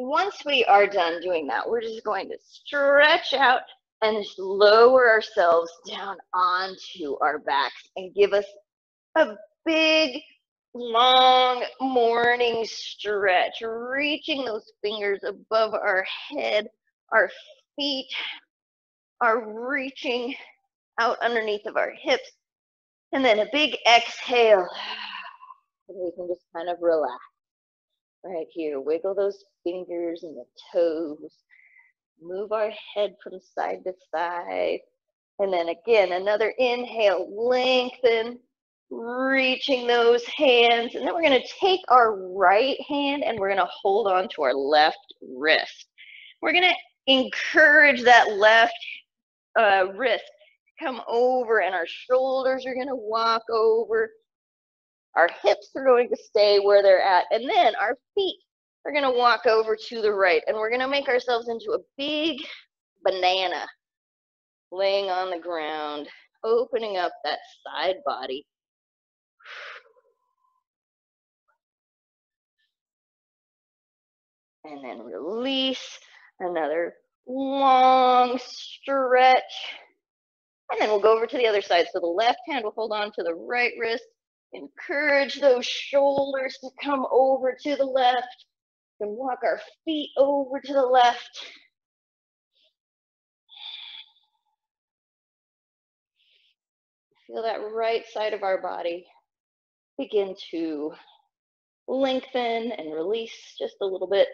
once we are done doing that, we're just going to stretch out and just lower ourselves down onto our backs and give us a big, long morning stretch, reaching those fingers above our head. Our feet are reaching out underneath of our hips. And then a big exhale. And we can just kind of relax right here. Wiggle those fingers and the toes. Move our head from side to side. And then again, another inhale, lengthen, reaching those hands. And then we're going to take our right hand and we're going to hold on to our left wrist. We're going to encourage that left wrist to come over, and our shoulders are going to walk over. Our hips are going to stay where they're at. And then our feet are going to walk over to the right. And we're going to make ourselves into a big banana, laying on the ground, opening up that side body. And then release, another long stretch. And then we'll go over to the other side. So the left hand will hold on to the right wrist. Encourage those shoulders to come over to the left. And walk our feet over to the left. Feel that right side of our body begin to lengthen and release just a little bit.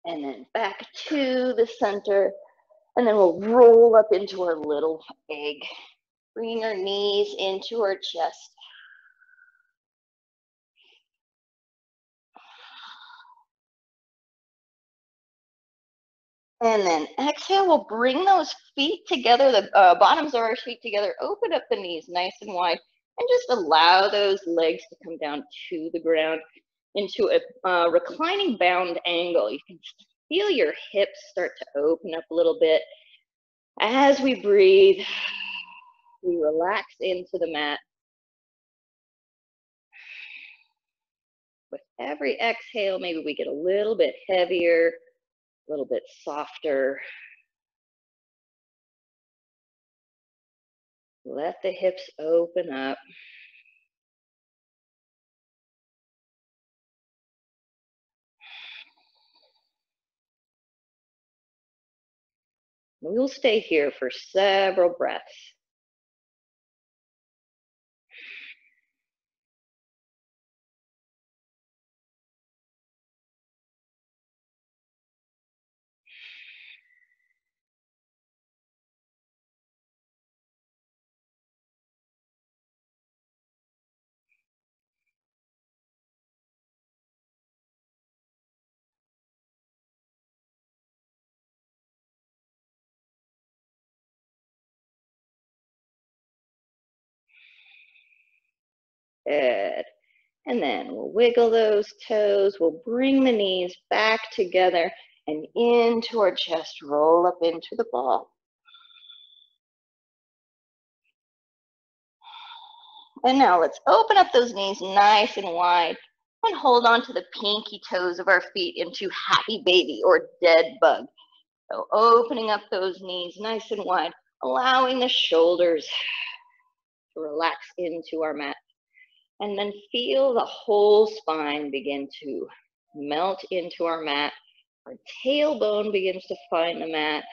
And then back to the center. And then we'll roll up into our little egg, bringing our knees into our chest. And then exhale, we'll bring those feet together, the bottoms of our feet together, open up the knees nice and wide, and just allow those legs to come down to the ground into a reclining bound angle. You can feel your hips start to open up a little bit. As we breathe, we relax into the mat. With every exhale, maybe we get a little bit heavier, a little bit softer. Let the hips open up. We'll stay here for several breaths. Good. And then we'll wiggle those toes. We'll bring the knees back together and into our chest. Roll up into the ball. And now let's open up those knees nice and wide and hold on to the pinky toes of our feet into happy baby or dead bug. So opening up those knees nice and wide, allowing the shoulders to relax into our mat. And then feel the whole spine begin to melt into our mat. Our tailbone begins to find the mat.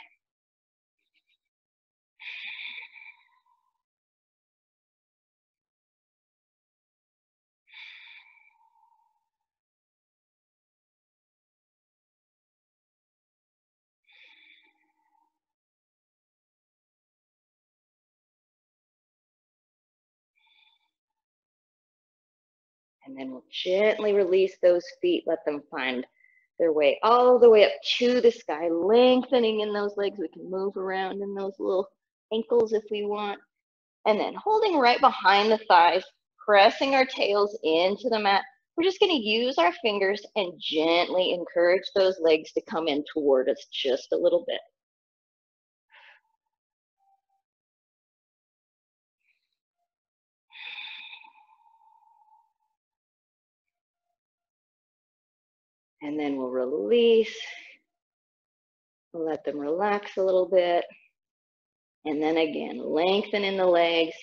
And then we'll gently release those feet, let them find their way all the way up to the sky, lengthening in those legs. We can move around in those little ankles if we want. And then holding right behind the thighs, pressing our tails into the mat. We're just going to use our fingers and gently encourage those legs to come in toward us just a little bit. And then we'll release. We'll let them relax a little bit. And then again, lengthen in the legs.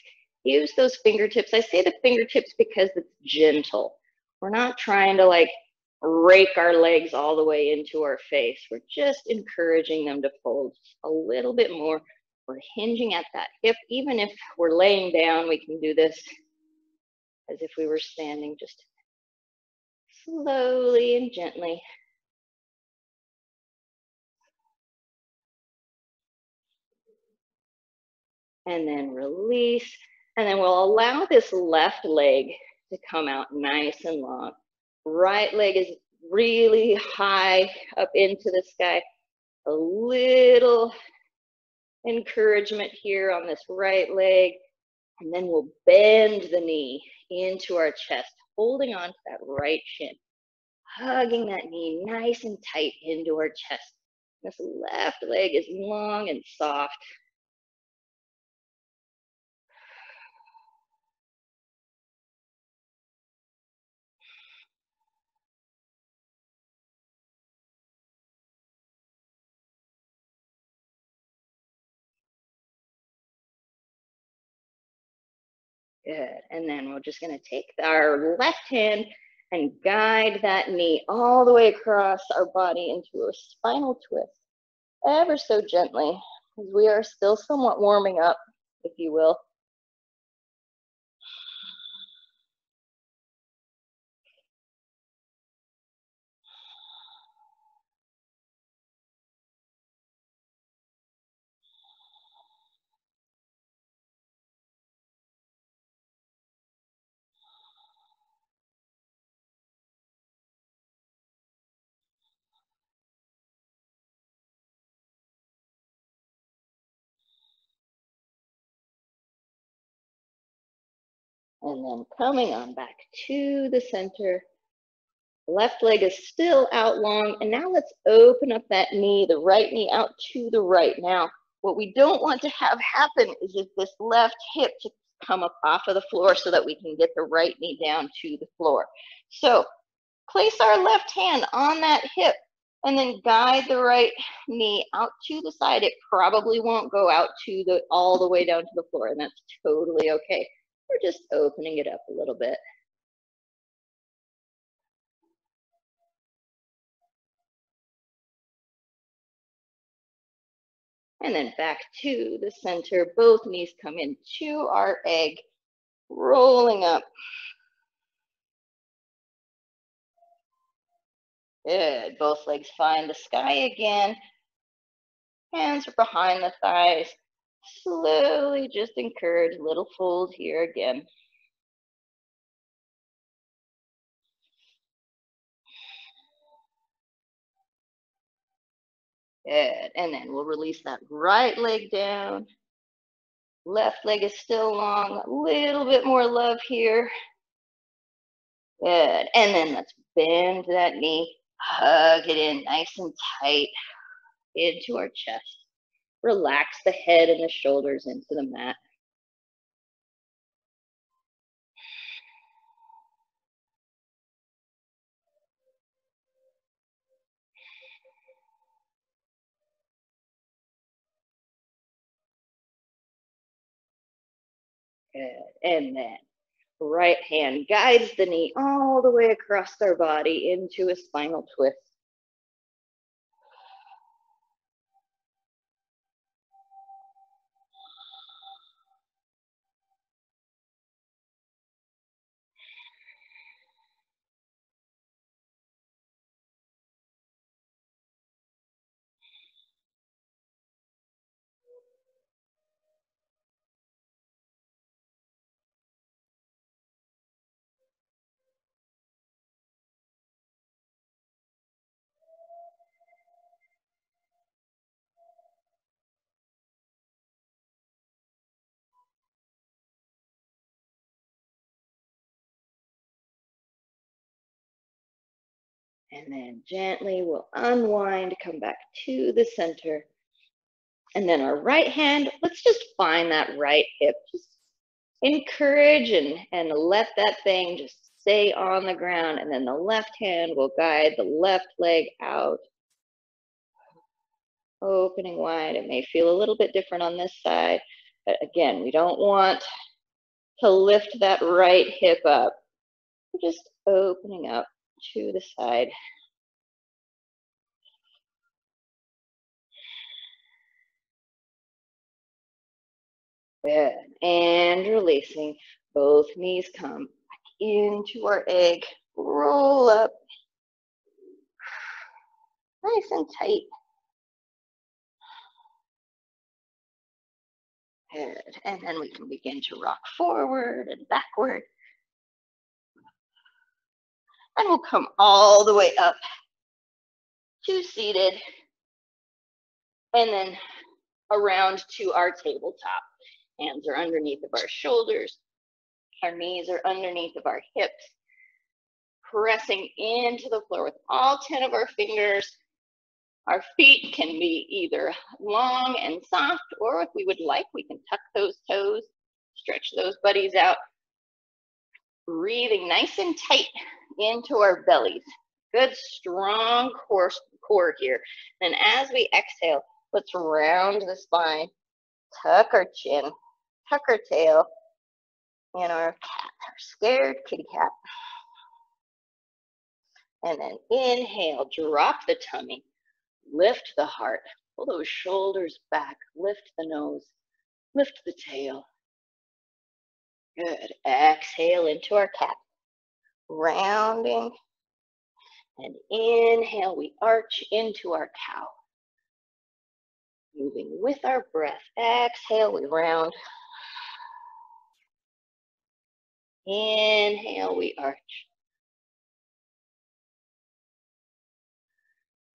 Use those fingertips. I say the fingertips because it's gentle. We're not trying to like rake our legs all the way into our face. We're just encouraging them to fold a little bit more. We're hinging at that hip. Even if we're laying down, we can do this as if we were standing, just slowly and gently. And then release. And then we'll allow this left leg to come out nice and long. Right leg is really high up into the sky. A little encouragement here on this right leg. And then we'll bend the knee into our chest, holding on to that right shin, hugging that knee nice and tight into our chest. This left leg is long and soft. Good. And then we're just going to take our left hand and guide that knee all the way across our body into a spinal twist, ever so gently, because we are still somewhat warming up, if you will. And then coming on back to the center. Left leg is still out long. And now let's open up that knee, the right knee out to the right. Now, what we don't want to have happen is if this left hip to come up off of the floor so that we can get the right knee down to the floor. So place our left hand on that hip and then guide the right knee out to the side. It probably won't go out to the all the way down to the floor, and that's totally okay. We're just opening it up a little bit. And then back to the center. Both knees come into our egg, rolling up. Good. Both legs find the sky again. Hands are behind the thighs. Slowly just encourage a little fold here again. Good. And then we'll release that right leg down. Left leg is still long. A little bit more love here. Good. And then let's bend that knee. Hug it in nice and tight into our chest. Relax the head and the shoulders into the mat. Good. And then right hand guides the knee all the way across our body into a spinal twist. And then gently we'll unwind, come back to the center. And then our right hand, let's just find that right hip. Just encourage and let that thing just stay on the ground, and then the left hand will guide the left leg out, opening wide. It may feel a little bit different on this side, but again, we don't want to lift that right hip up. We're just opening up to the side. Good, and releasing. Both knees come back into our egg, roll up, nice and tight. Good, and then we can begin to rock forward and backward. And we'll come all the way up to seated, and then around to our tabletop. Hands are underneath of our shoulders. Our knees are underneath of our hips. Pressing into the floor with all 10 of our fingers. Our feet can be either long and soft, or if we would like, we can tuck those toes, stretch those buddies out. Breathing nice and tight into our bellies. Good, strong core here. And as we exhale, let's round the spine, tuck our chin, tuck our tail, and our cat, our scared kitty cat. And then inhale, drop the tummy, lift the heart, pull those shoulders back, lift the nose, lift the tail. Good, exhale into our cat, rounding. And inhale, we arch into our cow. Moving with our breath. Exhale, we round. Inhale, we arch.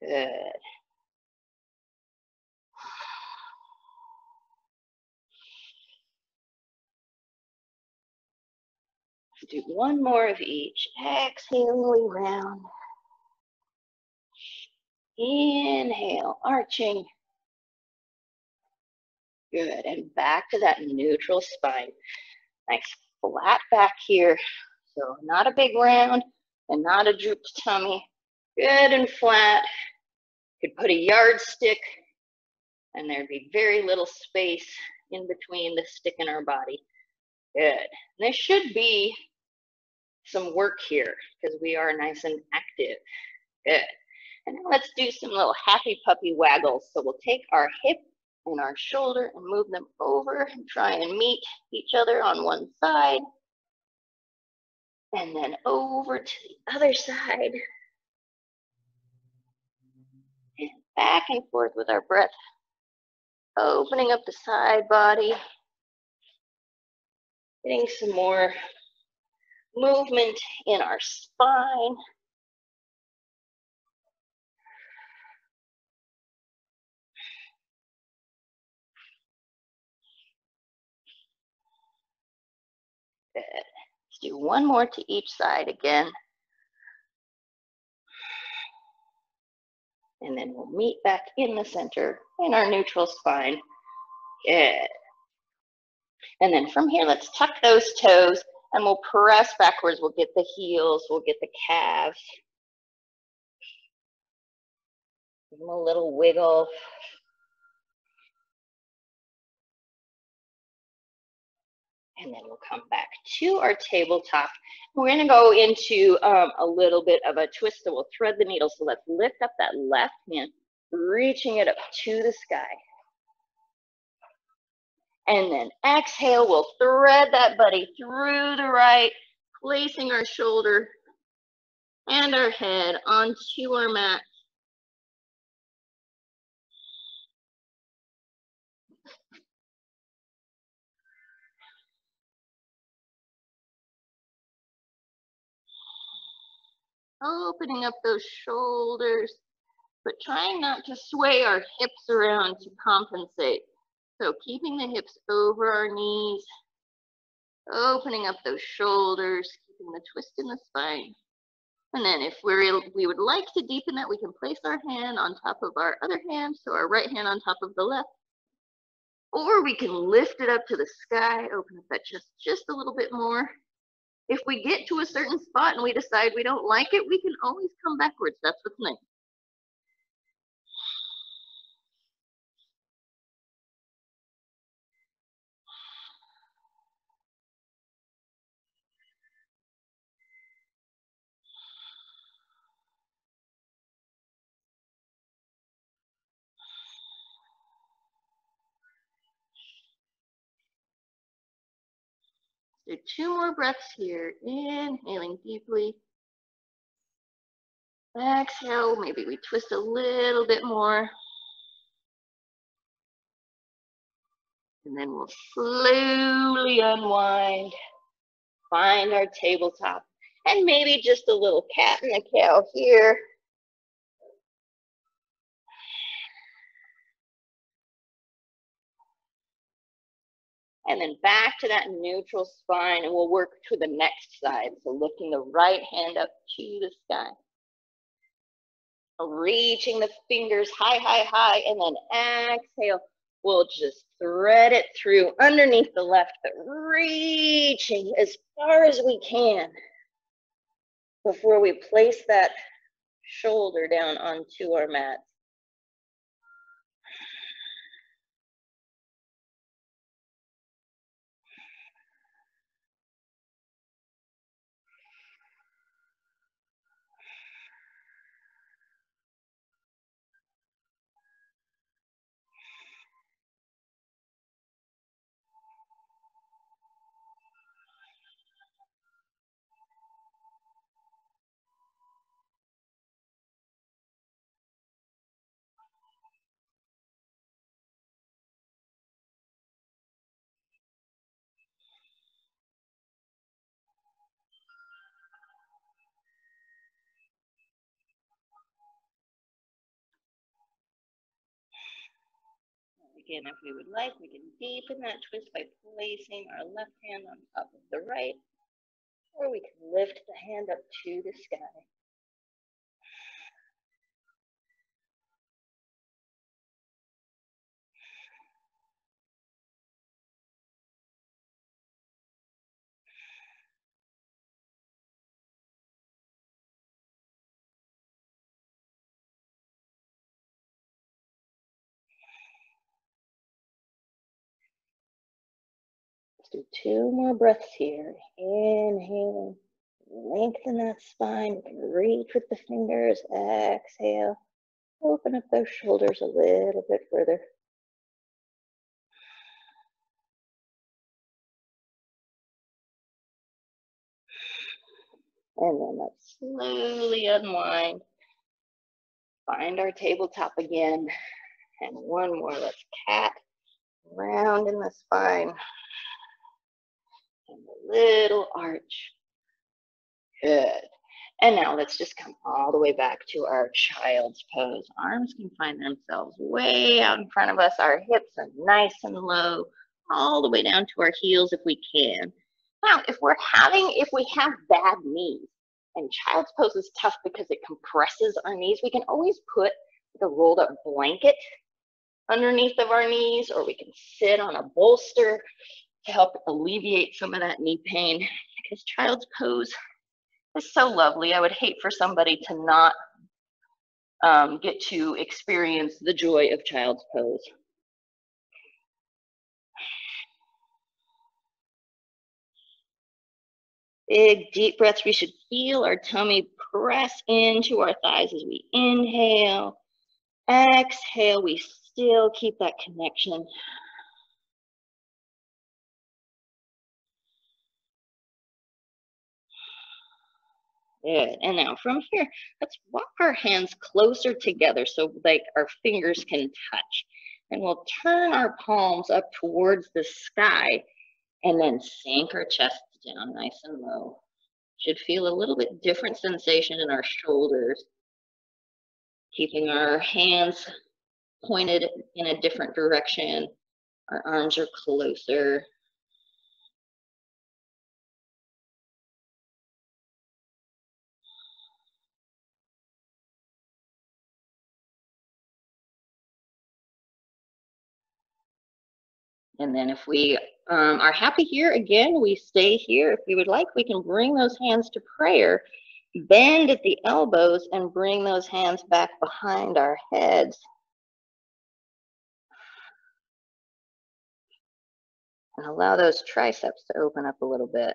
Good. Let's do one more of each. Exhale, we round. Inhale, arching. Good, and back to that neutral spine. Nice flat back here. So not a big round and not a drooped tummy. Good and flat. Could put a yardstick and there'd be very little space in between the stick and our body. Good. And there should be some work here because we are nice and active. Good. And now let's do some little happy puppy waggles. So we'll take our hip and our shoulder and move them over and try and meet each other on one side. And then over to the other side. And back and forth with our breath. Opening up the side body. Getting some more movement in our spine. Good. Let's do one more to each side again. And then we'll meet back in the center in our neutral spine. Good. And then from here, let's tuck those toes and we'll press backwards. We'll get the heels, we'll get the calves. Give them a little wiggle. And then we'll come back to our tabletop. We're gonna go into a little bit of a twist, so we'll thread the needle. So let's lift up that left hand, reaching it up to the sky. And then exhale, we'll thread that buddy through the right, placing our shoulder and our head onto our mat. Opening up those shoulders, but trying not to sway our hips around to compensate. So keeping the hips over our knees, opening up those shoulders, keeping the twist in the spine. And then if we would like to deepen that, we can place our hand on top of our other hand, so our right hand on top of the left. Or we can lift it up to the sky, open up that chest just a little bit more. If we get to a certain spot and we decide we don't like it, we can always come backwards. That's what's nice. Do 2 more breaths here. Inhaling deeply. Exhale, maybe we twist a little bit more. And then we'll slowly unwind, find our tabletop, and maybe just a little cat and a cow here. And then back to that neutral spine, and we'll work to the next side. So lifting the right hand up to the sky. Reaching the fingers high, high, high, and then exhale. We'll just thread it through underneath the left, but reaching as far as we can before we place that shoulder down onto our mat. Again, if we would like, we can deepen that twist by placing our left hand on top of the right, or we can lift the hand up to the sky. Let's do 2 more breaths here. Inhaling, lengthen that spine, reach with the fingers. Exhale, open up those shoulders a little bit further. And then let's slowly unwind. Find our tabletop again. And one more, let's cat, round in the spine. And a little arch. Good. And now let's just come all the way back to our child's pose. Arms can find themselves way out in front of us. Our hips are nice and low, all the way down to our heels if we can. Now, if we have bad knees, and child's pose is tough because it compresses our knees, we can always put the rolled up blanket underneath of our knees, or we can sit on a bolster to help alleviate some of that knee pain, because child's pose is so lovely. I would hate for somebody to not get to experience the joy of child's pose. Big deep breaths. We should feel our tummy press into our thighs as we inhale. Exhale, we still keep that connection. Good. And now from here, let's walk our hands closer together so like our fingers can touch. And we'll turn our palms up towards the sky and then sink our chest down nice and low. Should feel a little bit different sensation in our shoulders. Keeping our hands pointed in a different direction. Our arms are closer. And then if we are happy here, again, we stay here. If we would like, we can bring those hands to prayer, bend at the elbows, and bring those hands back behind our heads. And allow those triceps to open up a little bit.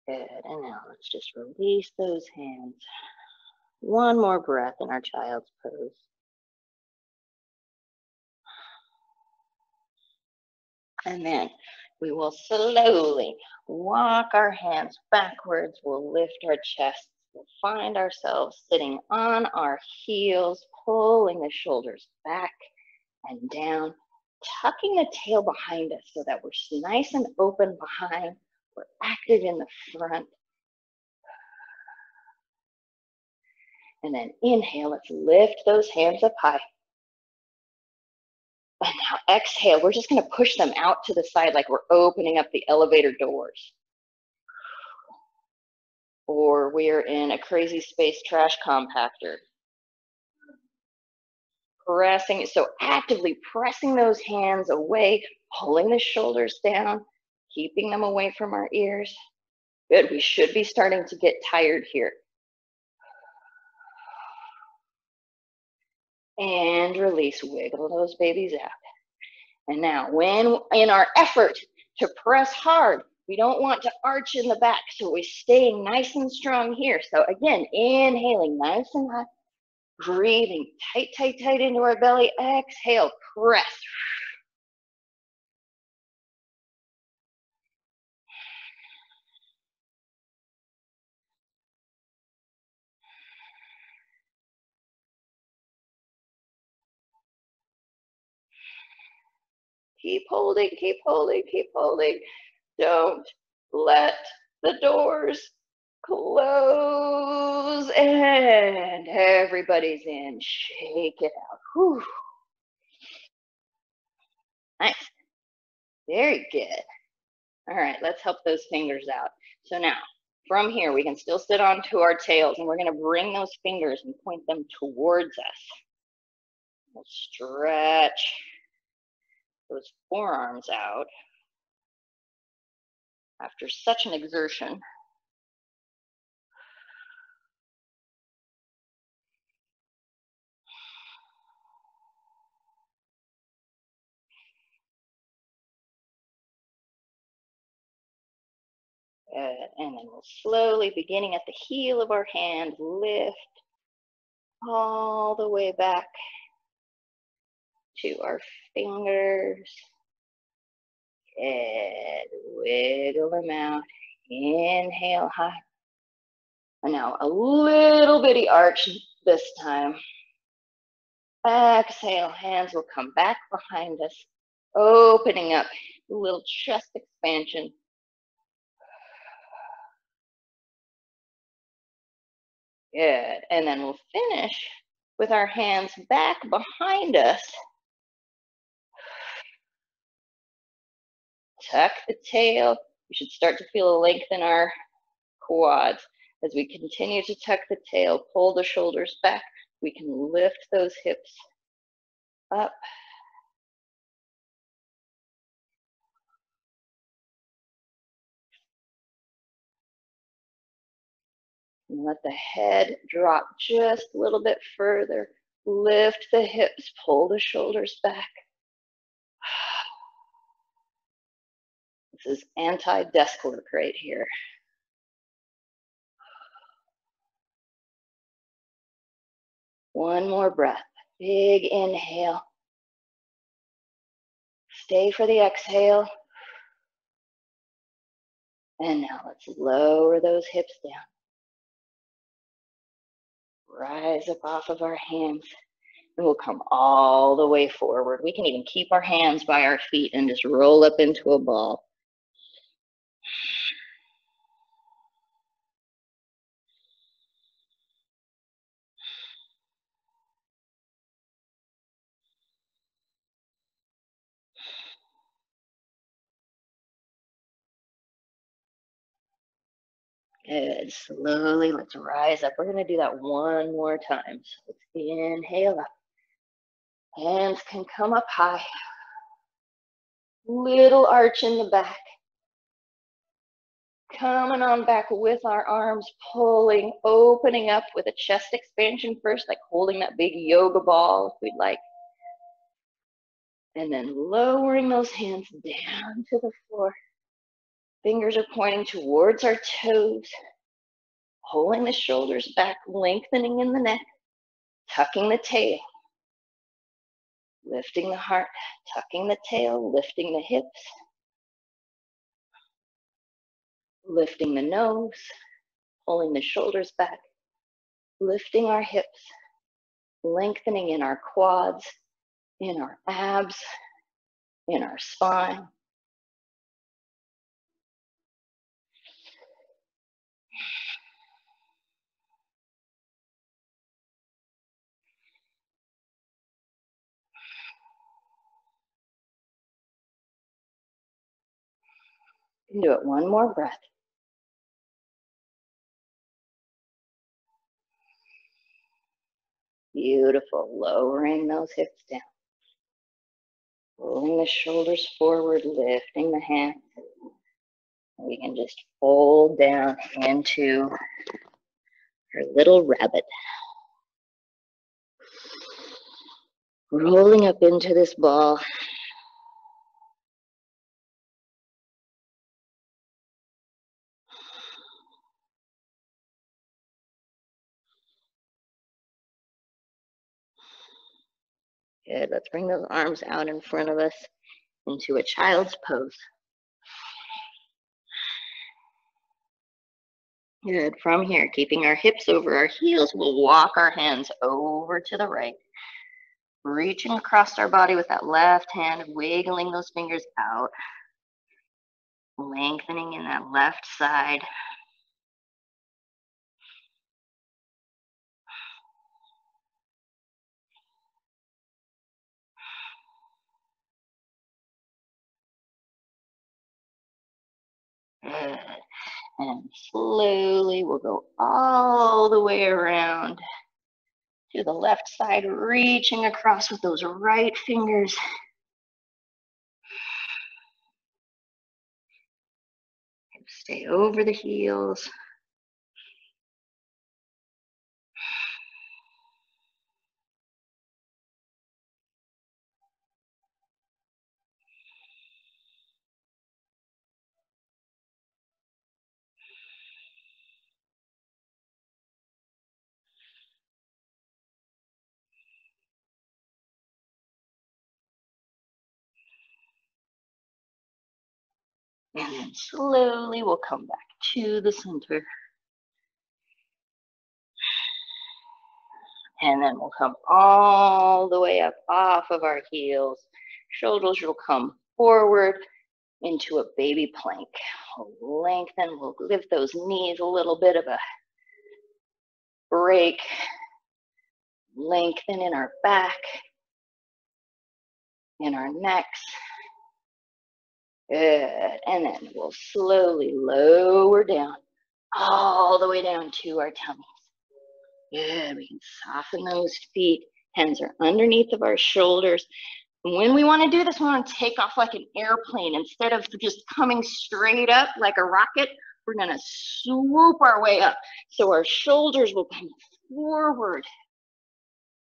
Good, and now let's just release those hands. One more breath in our child's pose. And then we will slowly walk our hands backwards. We'll lift our chests. We'll find ourselves sitting on our heels, pulling the shoulders back and down, tucking the tail behind us so that we're nice and open behind. We're active in the front. And then inhale, let's lift those hands up high. And now exhale, we're just gonna push them out to the side like we're opening up the elevator doors. Or we're in a crazy space trash compactor. Pressing, so actively pressing those hands away, pulling the shoulders down, keeping them away from our ears. Good, we should be starting to get tired here. And release, wiggle those babies out. And now, when in our effort to press hard, we don't want to arch in the back, so we're staying nice and strong here. So again, inhaling nice and high, breathing tight, tight, tight into our belly. Exhale, press. Keep holding, keep holding, keep holding. Don't let the doors close. And everybody's in. Shake it out. Whew. Nice. Very good. All right, let's help those fingers out. So now, from here, we can still sit onto our tails, and we're going to bring those fingers and point them towards us. We'll stretch those forearms out after such an exertion. Good. And then we'll slowly, beginning at the heel of our hand, lift all the way back to our fingers. Good. Wiggle them out. Inhale high. And now a little bitty arch this time. Exhale, hands will come back behind us, opening up a little chest expansion. Good. And then we'll finish with our hands back behind us. Tuck the tail. We should start to feel a length in our quads. As we continue to tuck the tail, pull the shoulders back, we can lift those hips up. And let the head drop just a little bit further. Lift the hips, pull the shoulders back. This is anti-desk work right here. One more breath. Big inhale. Stay for the exhale. And now let's lower those hips down. Rise up off of our hands. And we'll come all the way forward. We can even keep our hands by our feet and just roll up into a ball. Good. Slowly, let's rise up. We're going to do that one more time. So let's inhale up. Hands can come up high. Little arch in the back. Coming on back with our arms, pulling, opening up with a chest expansion first, like holding that big yoga ball if we'd like. And then lowering those hands down to the floor. Fingers are pointing towards our toes. Pulling the shoulders back, lengthening in the neck. Tucking the tail. Lifting the heart, tucking the tail, lifting the hips. Lifting the nose, pulling the shoulders back. Lifting our hips, lengthening in our quads, in our abs, in our spine. You can do it one more breath. Beautiful. Lowering those hips down. Pulling the shoulders forward, lifting the hands. We can just fold down into our little rabbit. Rolling up into this ball. Good. Let's bring those arms out in front of us into a child's pose. Good. From here, keeping our hips over our heels, we'll walk our hands over to the right. Reaching across our body with that left hand, wiggling those fingers out. Lengthening in that left side. Good. And slowly we'll go all the way around to the left side, reaching across with those right fingers. Stay over the heels. And then slowly we'll come back to the center. And then we'll come all the way up off of our heels. Shoulders will come forward into a baby plank. We'll lengthen, we'll give those knees a little bit of a break. Lengthen in our back, in our necks. Good. And then we'll slowly lower down, all the way down to our tummies. Good. We can soften those feet. Hands are underneath of our shoulders. And when we want to do this, we want to take off like an airplane. Instead of just coming straight up like a rocket, we're going to swoop our way up. So our shoulders will come forward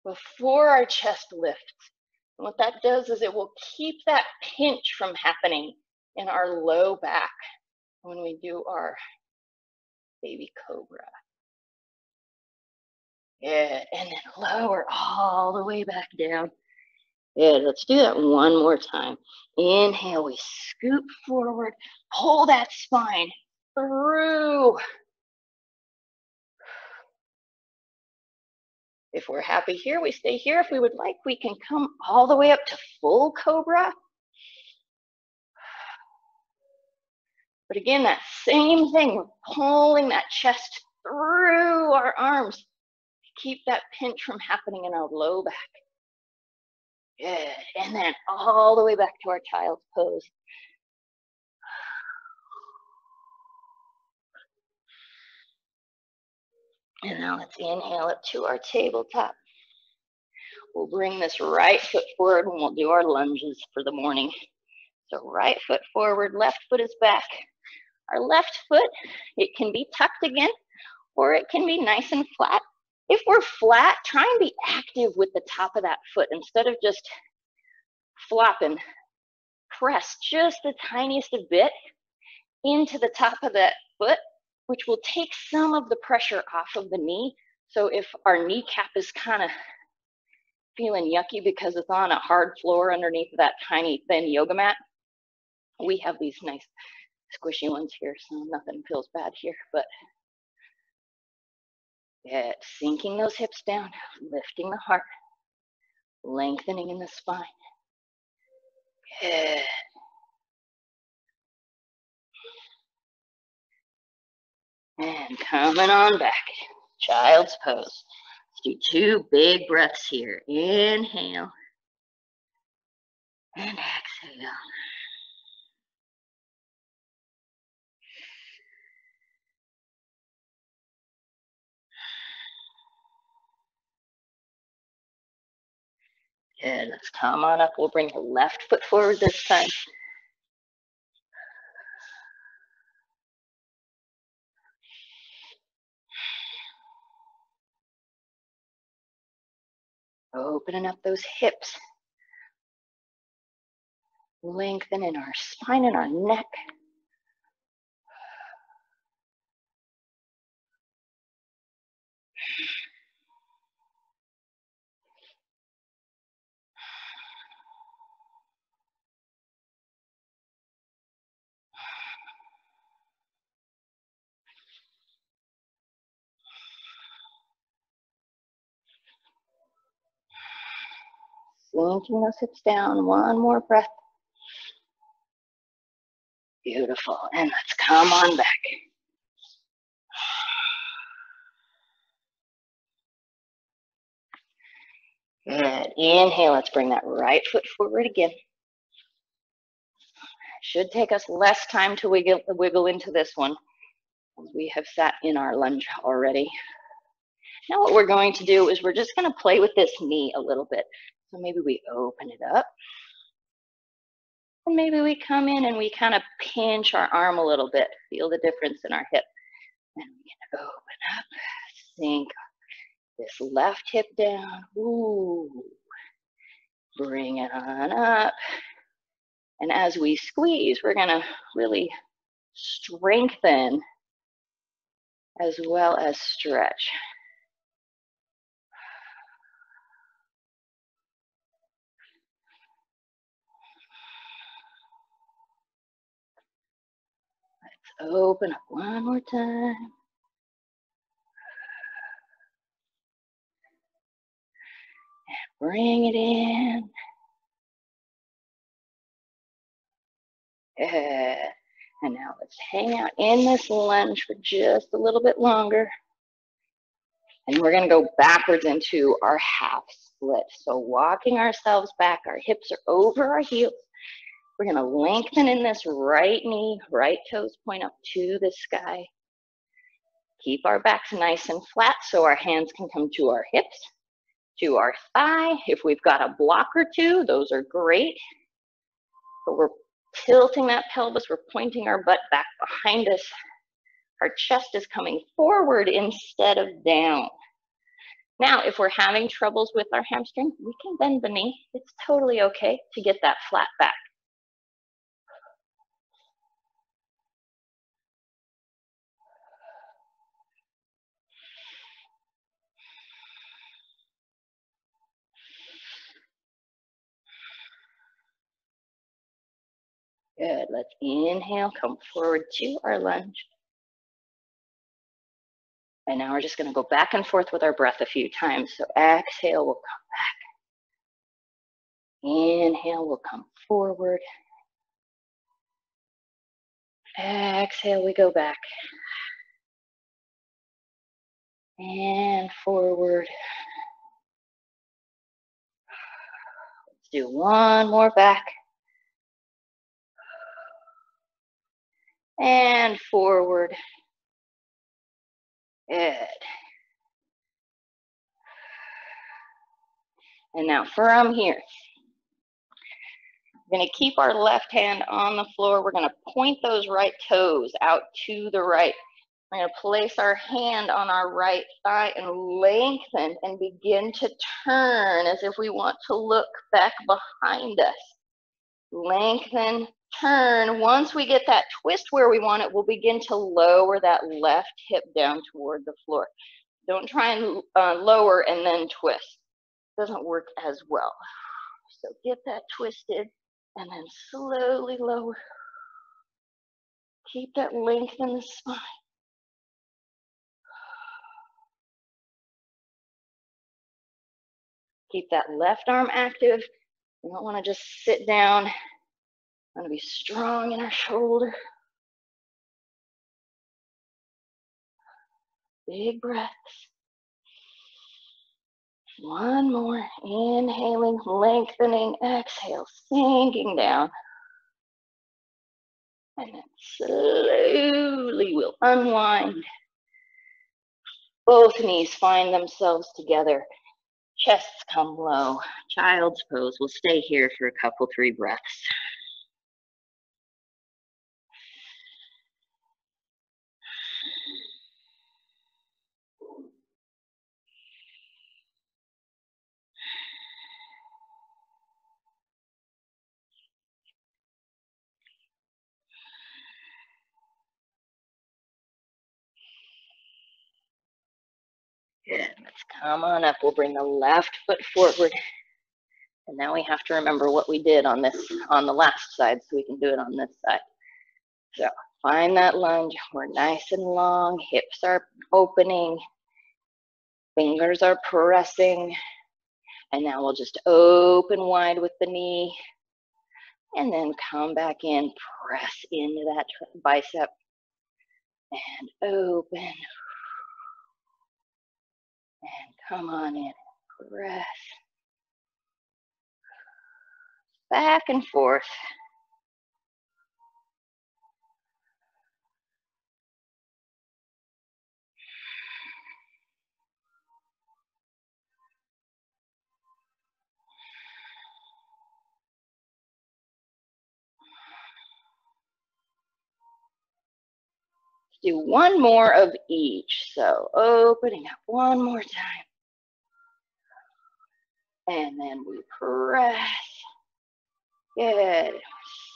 before our chest lifts. And what that does is it will keep that pinch from happening in our low back when we do our baby cobra. Good. And then lower all the way back down. Good. Let's do that one more time. Inhale, we scoop forward, pull that spine through. If we're happy here, we stay here. If we would like, we can come all the way up to full cobra. But again, that same thing, we're pulling that chest through our arms to keep that pinch from happening in our low back. Good. And then all the way back to our child's pose. And now let's inhale up to our tabletop. We'll bring this right foot forward and we'll do our lunges for the morning. So right foot forward, left foot is back. Our left foot, it can be tucked again, or it can be nice and flat. If we're flat, try and be active with the top of that foot instead of just flopping. Press just the tiniest bit into the top of that foot, which will take some of the pressure off of the knee. So if our kneecap is kind of feeling yucky because it's on a hard floor underneath that tiny thin yoga mat, we have these nice squishy ones here, so nothing feels bad here, but yeah, sinking those hips down, lifting the heart, lengthening in the spine. Good. And coming on back, child's pose. Let's do 2 big breaths here. Inhale and exhale. Good, let's come on up. We'll bring the left foot forward this time. Opening up those hips. Lengthening our spine and our neck. Sinking those hips down. One more breath. Beautiful. And let's come on back. Good. Inhale. Let's bring that right foot forward again. Should take us less time to wiggle into this one, as we have sat in our lunge already. Now what we're going to do is we're just going to play with this knee a little bit. So maybe we open it up. And maybe we come in and we kind of pinch our arm a little bit. Feel the difference in our hip. And we can open up, sink this left hip down. Ooh. Bring it on up. And as we squeeze, we're going to really strengthen as well as stretch. Let's open up one more time. And bring it in. Good. And now let's hang out in this lunge for just a little bit longer. And we're going to go backwards into our half split. So walking ourselves back, our hips are over our heels. We're going to lengthen in this right knee, right toes point up to the sky. Keep our backs nice and flat so our hands can come to our hips, to our thigh. If we've got a block or two, those are great. But we're tilting that pelvis, we're pointing our butt back behind us. Our chest is coming forward instead of down. Now, if we're having troubles with our hamstring, we can bend the knee. It's totally okay to get that flat back. Good, let's inhale, come forward to our lunge. And now we're just gonna go back and forth with our breath a few times. So exhale, we'll come back. Inhale, we'll come forward. Exhale, we go back. And forward. Let's do one more back. And forward. Good. And now from here, we're going to keep our left hand on the floor. We're going to point those right toes out to the right. We're going to place our hand on our right thigh and lengthen and begin to turn as if we want to look back behind us. Lengthen, turn. Once we get that twist where we want it, we'll begin to lower that left hip down toward the floor. Don't try and lower and then twist. It doesn't work as well. So get that twisted and then slowly lower. Keep that length in the spine. Keep that left arm active. We don't want to just sit down. We want to be strong in our shoulder. Big breaths. One more. Inhaling, lengthening, exhale, sinking down. And then slowly we'll unwind. Both knees find themselves together. Chests come low. Child's pose. We'll stay here for a couple, 3 breaths. Good. Let's come on up. We'll bring the left foot forward. And now we have to remember what we did on the last side so we can do it on this side. So find that lunge. We're nice and long. Hips are opening. Fingers are pressing. And now we'll just open wide with the knee. And then come back in. Press into that bicep. And open. And come on in. Press. Back and forth. Let's do one more of each. So opening up one more time. And then we press. Good.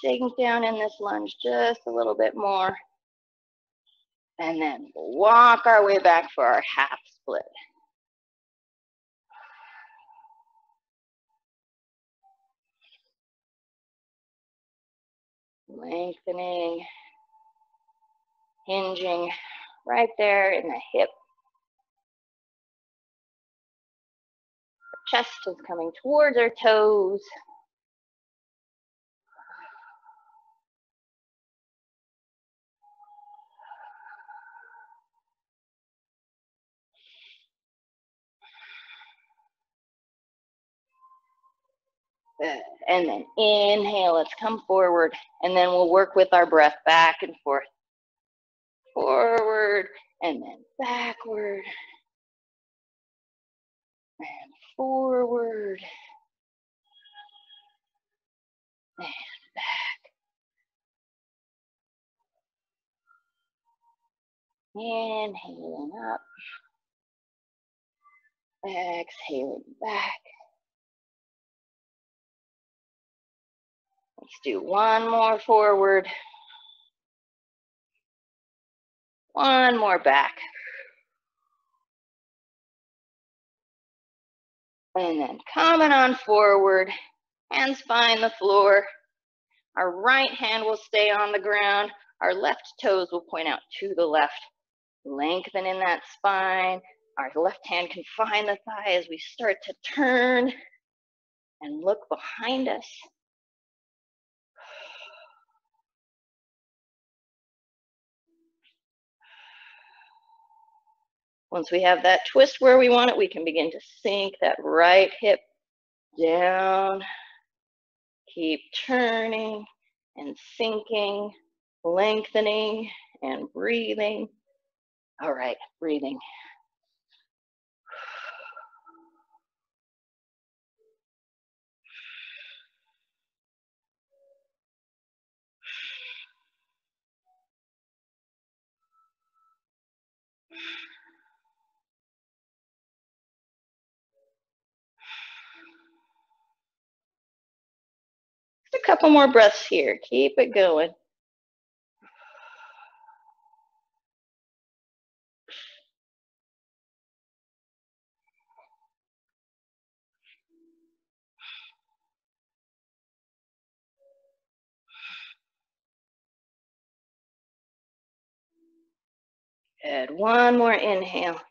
Sink down in this lunge just a little bit more. And then we'll walk our way back for our half split. Lengthening, hinging right there in the hip. Our chest is coming towards our toes. And then inhale, let's come forward. And then we'll work with our breath back and forth. Forward and then backward. And forward. And back. Inhaling up. Exhaling back. Let's do one more forward. One more back. And then coming on forward, hands find the floor. Our right hand will stay on the ground. Our left toes will point out to the left. Lengthen in that spine. Our left hand can find the thigh as we start to turn and look behind us. Once we have that twist where we want it, we can begin to sink that right hip down. Keep turning and sinking, lengthening and breathing. All right, breathing. couple more breaths here. Keep it going. Good. One more inhale.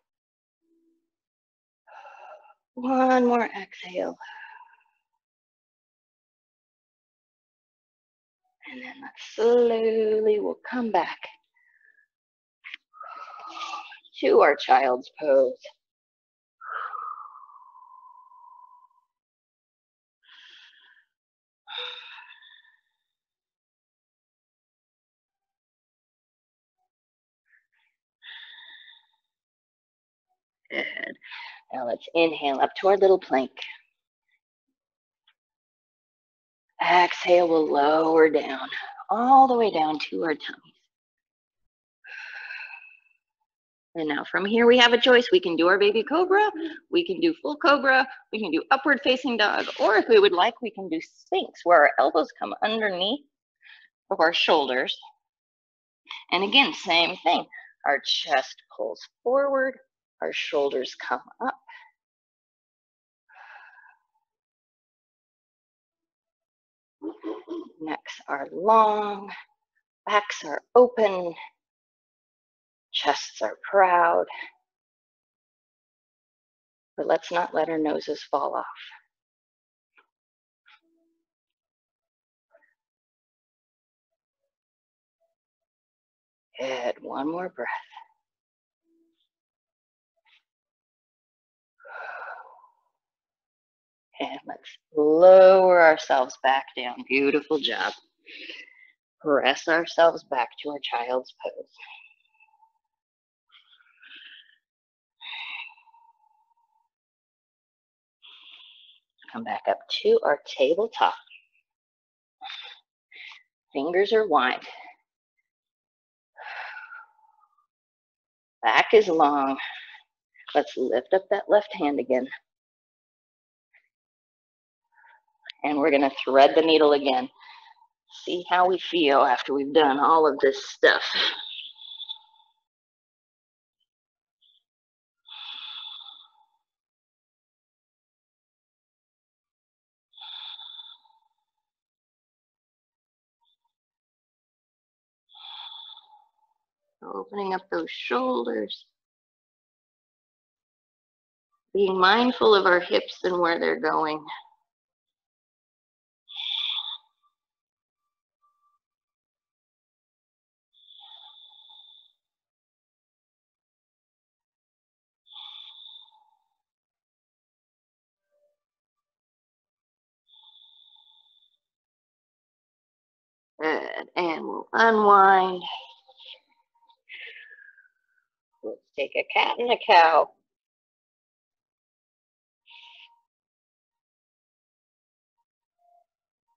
One more exhale. And then slowly we'll come back to our child's pose. Good. Now let's inhale up to our little plank. Exhale, we'll lower down, all the way down to our tummies. And now from here, we have a choice. We can do our baby cobra, we can do full cobra, we can do upward facing dog, or if we would like, we can do sphinx, where our elbows come underneath of our shoulders. And again, same thing. Our chest pulls forward, our shoulders come up. Necks are long, backs are open, chests are proud. But let's not let our noses fall off. Good. One more breath. And let's lower ourselves back down. Beautiful job. Press ourselves back to our child's pose. Come back up to our tabletop. Fingers are wide. Back is long. Let's lift up that left hand again. And we're going to thread the needle again. See how we feel after we've done all of this stuff. Opening up those shoulders. Being mindful of our hips and where they're going. Good. And we'll unwind. Let's take a cat and a cow.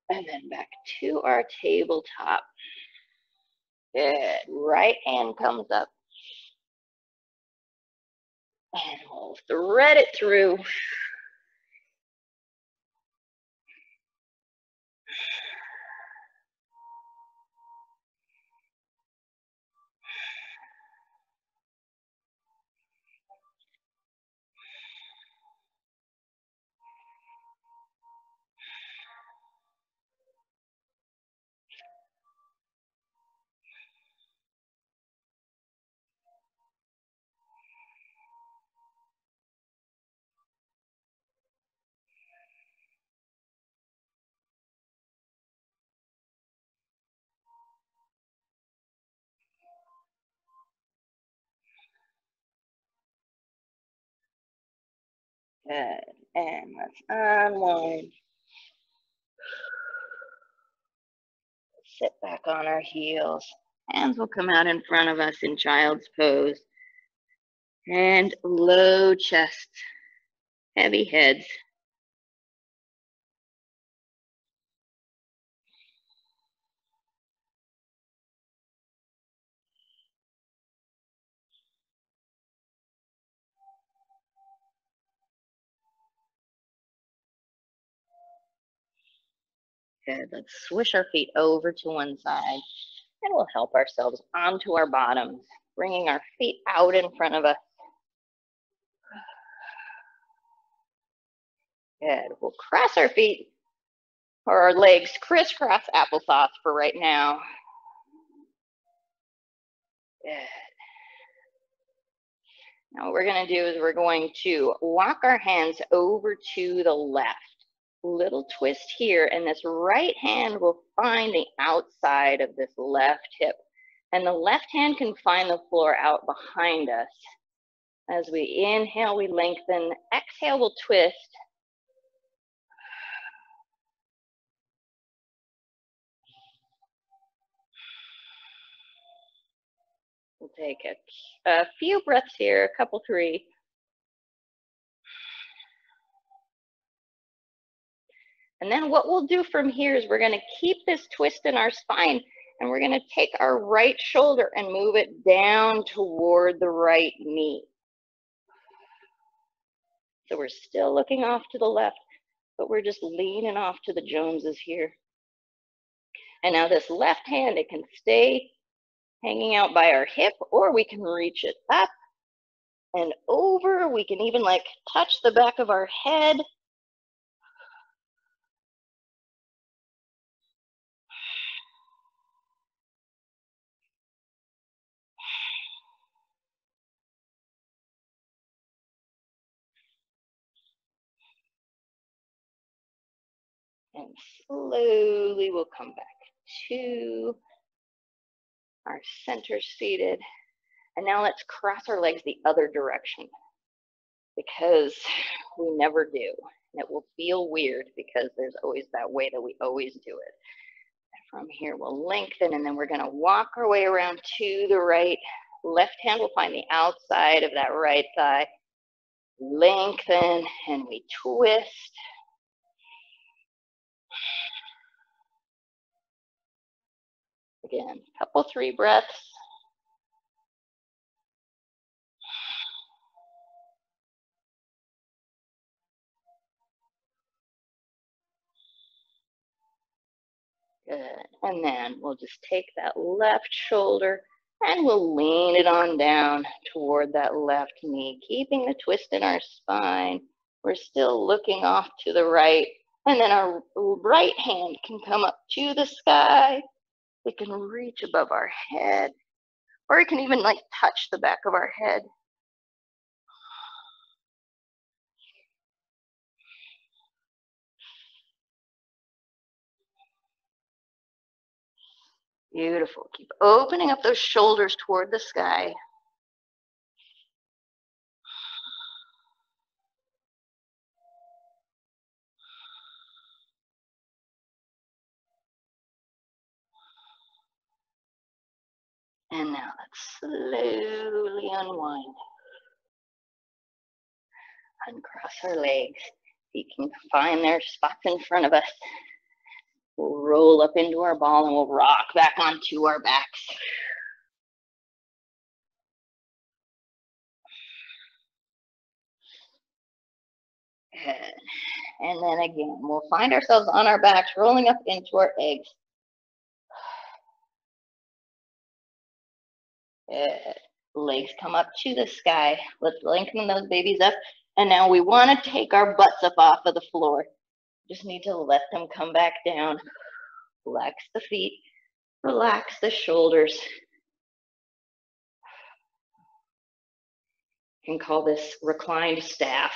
And then back to our tabletop. Good. Right hand comes up. And we'll thread it through. Good. And let's unwind. Sit back on our heels. Hands will come out in front of us in child's pose. And low chest, heavy heads. Good. Let's swish our feet over to one side, and we'll help ourselves onto our bottoms, bringing our feet out in front of us. Good. We'll cross our feet or our legs, crisscross applesauce for right now. Good. Now what we're going to do is we're going to walk our hands over to the left. Little twist here, and this right hand will find the outside of this left hip. And the left hand can find the floor out behind us. As we inhale, we lengthen. Exhale, we'll twist. We'll take a few breaths here, a couple, 3. And then what we'll do from here is we're going to keep this twist in our spine, and we're going to take our right shoulder and move it down toward the right knee. So we're still looking off to the left, but we're just leaning off to the Joneses here. And now this left hand, it can stay hanging out by our hip, or we can reach it up and over. We can even like touch the back of our head. And slowly we'll come back to our center seated. And now let's cross our legs the other direction, because we never do. And it will feel weird because there's always that way that we always do it. From here, we'll lengthen, and then we're going to walk our way around to the right. Left hand will find the outside of that right thigh. Lengthen, and we twist. Again, a couple, 3 breaths. Good. And then we'll just take that left shoulder and we'll lean it on down toward that left knee, keeping the twist in our spine. We're still looking off to the right. And then our right hand can come up to the sky. It can reach above our head, or it can even like touch the back of our head. Beautiful. Keep opening up those shoulders toward the sky. And now let's slowly unwind. Uncross our legs. Feet can find their spots in front of us. We'll roll up into our ball and we'll rock back onto our backs. Good. And then again, we'll find ourselves on our backs, rolling up into our eggs. Good. Legs come up to the sky. Let's lengthen those babies up. And now we want to take our butts up off of the floor. Just need to let them come back down. Relax the feet. Relax the shoulders. You can call this reclined staff.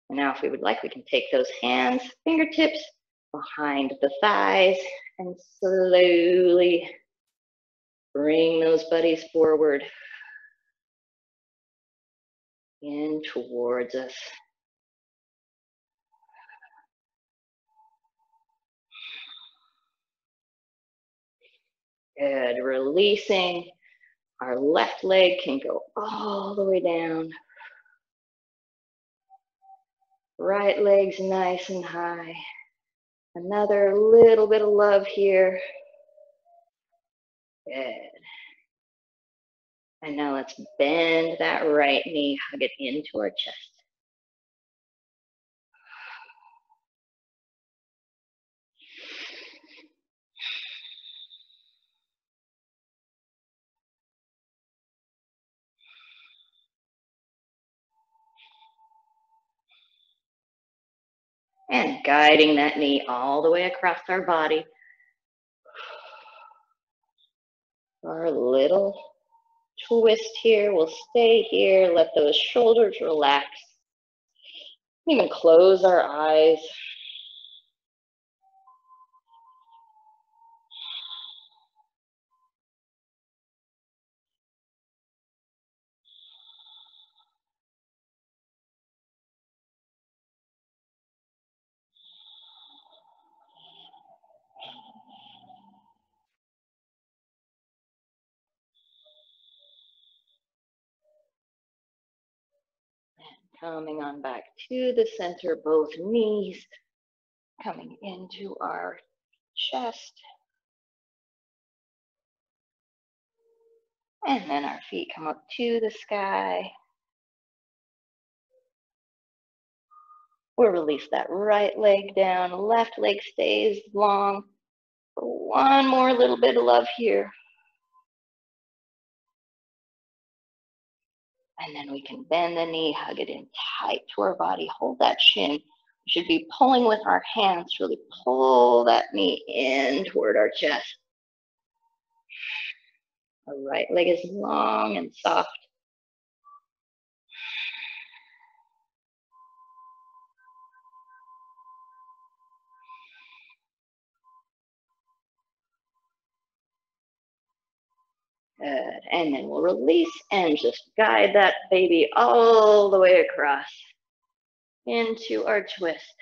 And now if we would like, we can take those hands, fingertips behind the thighs, and slowly bring those buddies forward in towards us. Good. Releasing. Our left leg can go all the way down. Right leg's nice and high. Another little bit of love here. Good. And now let's bend that right knee, hug it into our chest. And guiding that knee all the way across our body. Our little twist here. We'll stay here. Let those shoulders relax. Even close our eyes. Coming on back to the center, both knees coming into our chest. And then our feet come up to the sky. We'll release that right leg down, left leg stays long. One more little bit of love here. And then we can bend the knee, hug it in tight to our body, hold that shin. We should be pulling with our hands, really pull that knee in toward our chest. Our right leg is long and soft. Good. And then we'll release and just guide that baby all the way across into our twist.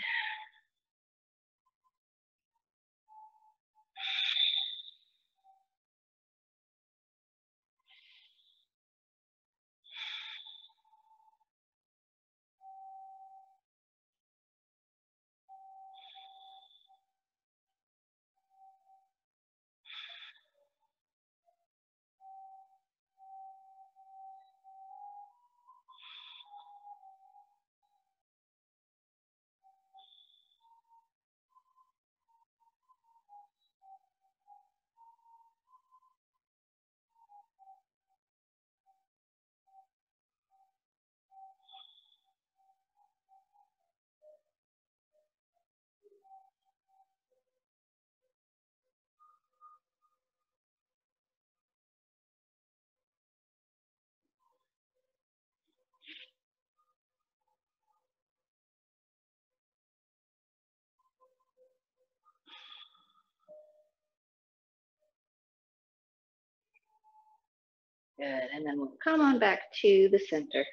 Good. And then we'll come on back to the center,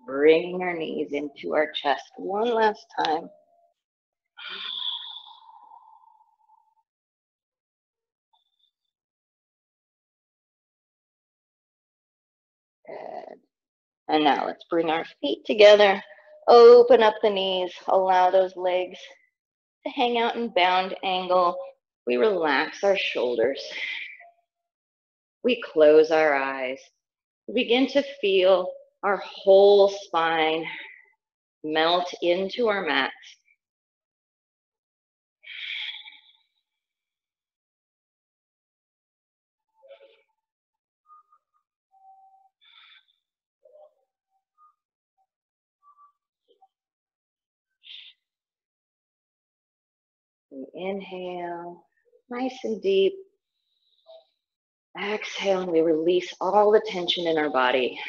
bringing our knees into our chest one last time. Good. And now let's bring our feet together, open up the knees, allow those legs to hang out in bound angle. We relax our shoulders. We close our eyes. We begin to feel our whole spine melt into our mats. We inhale, nice and deep. Exhale, and we release all the tension in our body.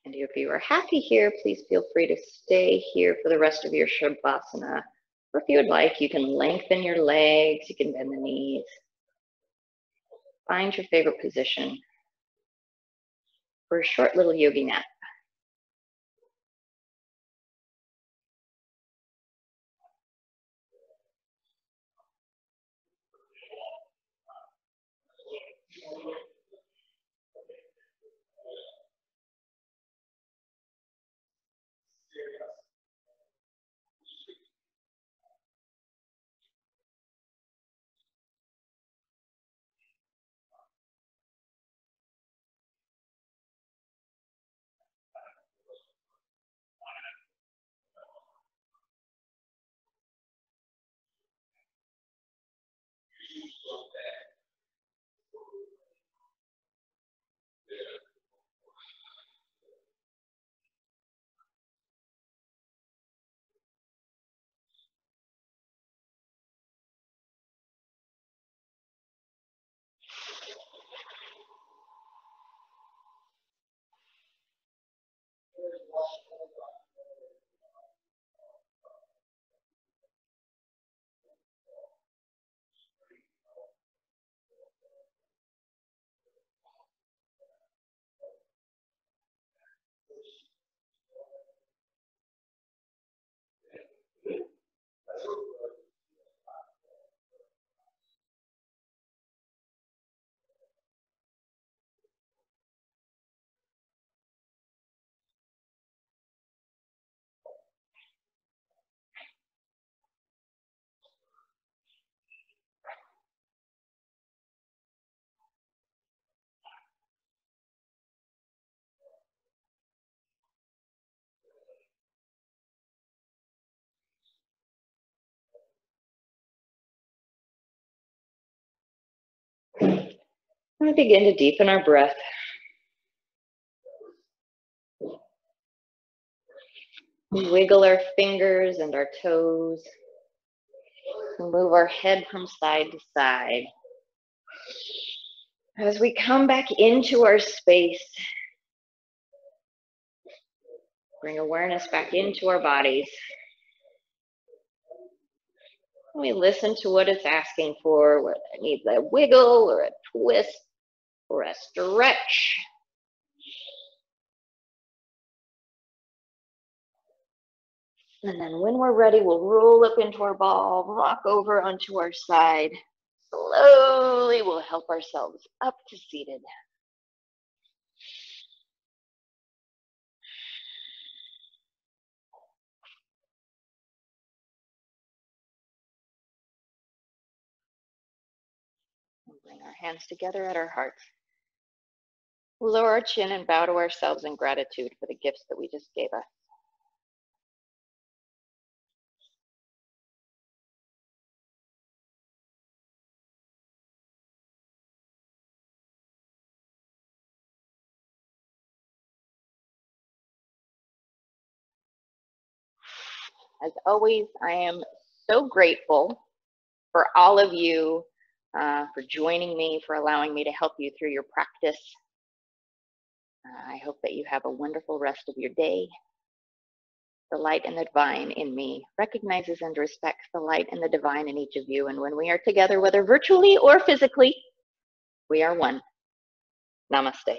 And if you are happy here, please feel free to stay here for the rest of your Shavasana. Or if you would like, you can lengthen your legs, you can bend the knees. Find your favorite position for a short little yogi nap. And we begin to deepen our breath. We wiggle our fingers and our toes. We move our head from side to side. As we come back into our space, bring awareness back into our bodies. We listen to what it's asking for, whether it needs a wiggle or a twist or a stretch. And then when we're ready, we'll roll up into our ball, rock over onto our side. Slowly, we'll help ourselves up to seated. We'll bring our hands together at our hearts. We'll lower our chin and bow to ourselves in gratitude for the gifts that we just gave us. As always, I am so grateful for all of you, for joining me, for allowing me to help you through your practice. I hope that you have a wonderful rest of your day. The light and the divine in me recognizes and respects the light and the divine in each of you. And when we are together, whether virtually or physically, we are one. Namaste.